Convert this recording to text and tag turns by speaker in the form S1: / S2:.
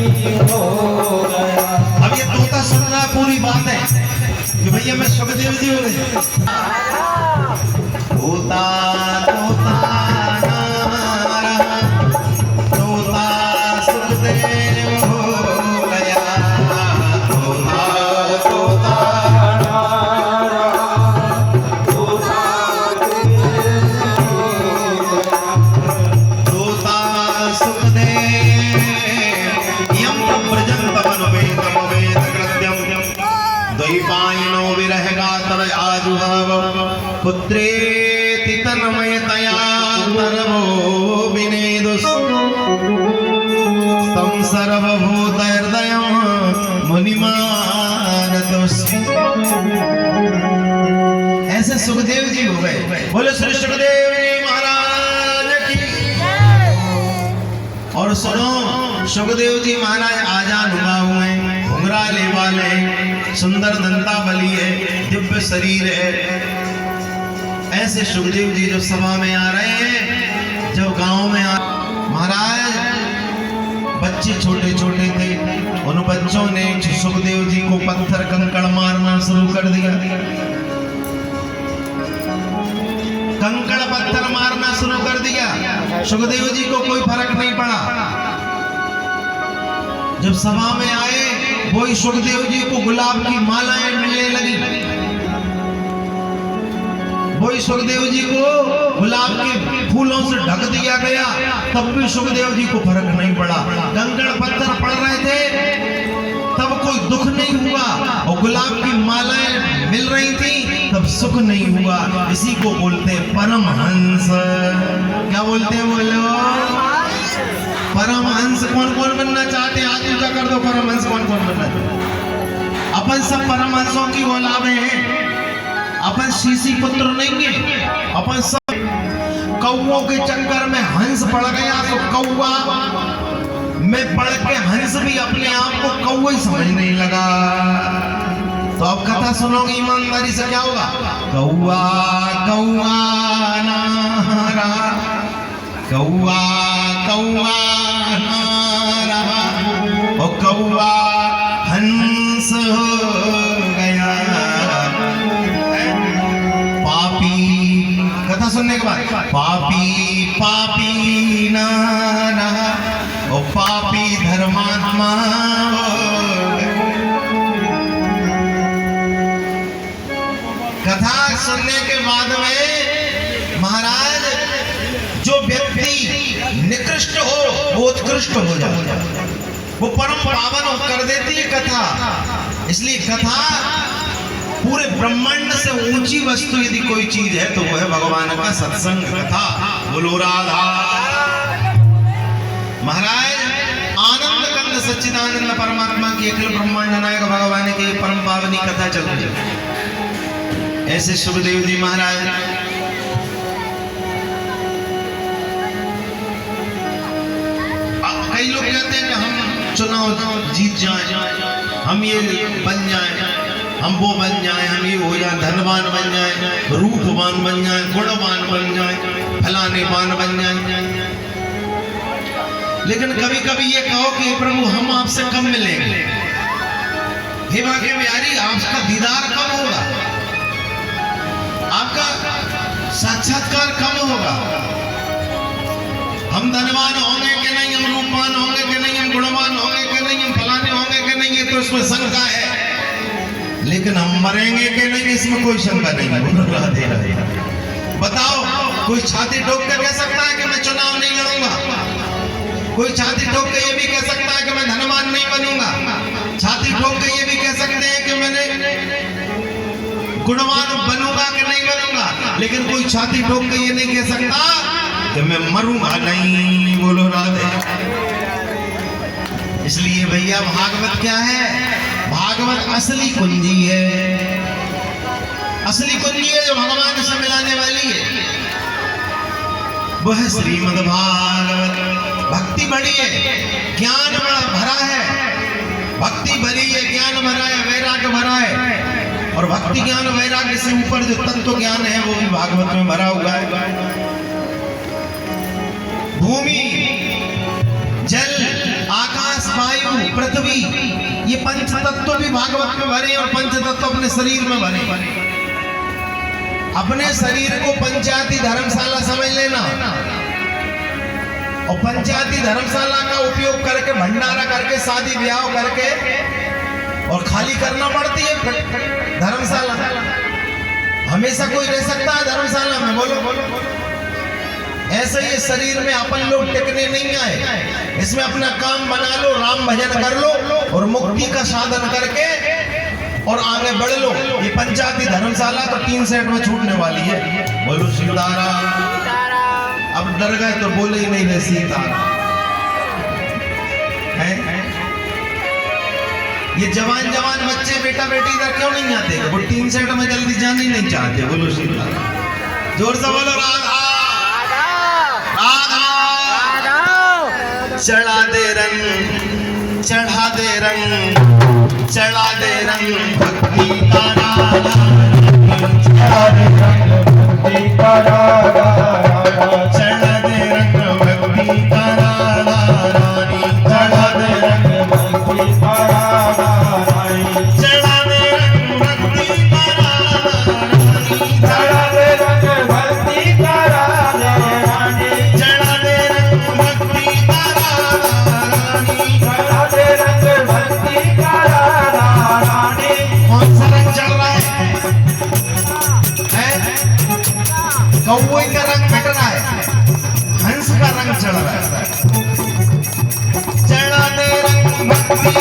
S1: हो गया। अब ये तोता सुन रहा है पूरी बात है कि भैया मैं सुखदेव जी हो गए। तोता तोता तोता सुखदेव हो गया। द्वैपायनो विरहगातर आजुहाव पुत्रेति तन्मयतया तरवो विनेदुस् तं सर्वभूतहृदयं मुनिमानतोस्। ऐसे सुखदेव जी हो गए। बोले श्री सुखदेव जी महाराज की। और सुनो, सुखदेव जी महाराज आजान हुआ हुए, घुंघराले वाले, सुंदर दंतावली है, दिव्य शरीर है। ऐसे सुखदेव जी जो सभा में आ रहे हैं, जब गांव में आ, महाराज बच्चे छोटे छोटे थे, उन बच्चों ने सुखदेव जी को पत्थर कंकड़ मारना शुरू कर दिया। कंकड़ पत्थर मारना शुरू कर दिया। सुखदेव जी को कोई फर्क नहीं पड़ा। जब सभा में आए, वही सुखदेव जी को गुलाब की मालाएं मिलने लगी। वही सुखदेव जी को गुलाब के फूलों से ढक दिया गया, तब भी सुखदेव जी को फर्क नहीं पड़ा। कंकड़ पत्थर पड़ रहे थे, तब कोई दुख नहीं हुआ, और गुलाब की मालाएं मिल रही थी, तब सुख नहीं हुआ। इसी को बोलते हैं परमहंस। क्या बोलते हैं बोलो? परमहंस। कौन कौन बनना चाहते हैं? आज पूजा कर दो। परमहंस कौन कौन बनना चाहते? अपन सब परमहंसों की औलादे हैं। अपन शीशी पुत्र नहीं है। अपन सब कौओं के चक्कर में हंस पड़ गया, तो कौआ में पड़ के हंस भी अपने आप को कौआ ही समझने लगा। तो अब कथा सुनोगे ईमानदारी से, क्या होगा? कौआ कौआ नारा, कौआ कौआ नारा, ओ कौआ हंस हो गया। पापी, कथा सुनने के बाद, पापी पापी नारा, ओ पापी धर्मात्मा हो गया। कथा सुनने के बाद में महाराज, जो व्यक्ति निकृष्ट हो वो उत्कृष्ट हो जाए, वो परम पावन कर देती है कथा। इसलिए कथा पूरे ब्रह्मांड से ऊंची वस्तु यदि कोई चीज है तो वो है भगवान का सत्संग, कथा। बोलो राधा। महाराज आनंद कंद सच्चिदानंद परमात्मा की अखिल ब्रह्मांड नायक भगवान की परम पावनी कथा चल रही है। ऐसे सुखदेव जी महाराज कई लोग कहते हैं कि हम चुनाव जीत जाएं, हम ये बन जाएं, हम वो बन जाएं, हम ये हो जाएं, धनवान बन जाएं, रूपवान बन जाएं, गुणवान बन जाएं, फलानेवान बन जाएं। लेकिन कभी कभी ये कहो कि प्रभु हम आपसे कब मिलेंगे? हे भाग्य बिहारी, आपका दीदार कब होगा? आपका साक्षात्कार कब होगा? हम धनवान होंगे कि नहीं, हम रूपवान होंगे कि नहीं, हम गुणवान होंगे कि नहीं, हम फलाने होंगे कि नहीं, ये तो इसमें शंका है। लेकिन हम मरेंगे कि नहीं, इसमें कोई शंका नहीं है। बताओ, कोई छाती ठोक कर कह सकता है कि मैं चुनाव नहीं लड़ूंगा? कोई छाती ठोक के ये भी कह सकता है कि मैं धनवान नहीं बनूंगा? छाती ठोक के ये भी कह सकते हैं कि मैंने गुणवान बनूंगा कि नहीं बनूंगा? लेकिन कोई छाती ठोक के ये नहीं कह सकता कि मैं मरूंगा नहीं। बोलो राधे। इसलिए भैया भागवत क्या है? भागवत असली कुंजी है। असली कुंजी है जो भगवान से मिलाने वाली है, वो है श्रीमद् भागवत। भक्ति बड़ी है, ज्ञान बड़ा भरा है। भक्ति भरी है, ज्ञान भरा है, वैराग्य भरा है। और भक्ति ज्ञान वैराग्य से ऊपर जो तत्व ज्ञान है वो भी भागवत में भरा हुआ है। भूमि, जल, आकाश, वायु पृथ्वी, ये पंच तत्व भी भागवत में भरे और पंच तत्व अपने शरीर में भरे। अपने शरीर को पंचायती धर्मशाला समझ लेना और पंचायती धर्मशाला का उपयोग करके भंडारा करके शादी ब्याह करके और खाली करना पड़ती है धर्मशाला। हमेशा कोई रह सकता है धर्मशाला में? बोलो बोलो। ऐसे ही शरीर में अपन लोग टिकने नहीं आए, इसमें अपना काम बना लो, राम भजन कर लो और मुक्ति का साधन करके और आगे बढ़ लो। ये पंचायती धर्मशाला तो 3 सेट में छूटने वाली है। बोलो सीताराम। अब डर गए तो बोले ही नहीं रहे सीताराम। ये जवान जवान बच्चे बेटा बेटी इधर क्यों नहीं आते? वो 3 सेट में जल्दी जाना ही नहीं चाहते। बोलो सीताराम। जोर से बोलो राधा राधा। चढ़ा दे रंग, चढ़ा दे रंग, चढ़ा दे रंग भक्ति का राधा, चढ़ा दे रंग भक्ति का राधा, चढ़ा दे रंग भक्ति का राधा रानी, चढ़ा दे रंग भक्ति का राधा रानी, चढ़ा दे रंग भक्ति का राधा रानी, चढ़ा दे रंग भक्ति का राधा रानी, चढ़ा दे रंग भक्ति का राधा रानी, चढ़ा दे रंग भक्ति का राधा रानी। कौन सा रंग चढ़ रहा है? कौवे का रंग मिट रहा है, हंस का रंग चढ़ रहा है। चढ़ा दे रंग भक्ति